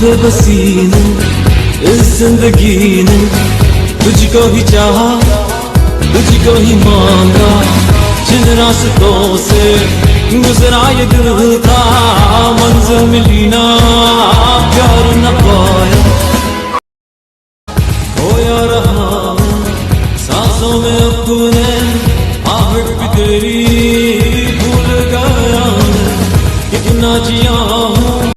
बेबसी ने इस जिंदगी ने तुझको ही चाहा, तुझको ही मांगा। जिन रास्तों से गुजरा ये दिल था, मंजिल मिली ना, प्यार न पाया। खोया रहा सांसों में अपने, आहट भी तेरी भूल गया। कितना जिया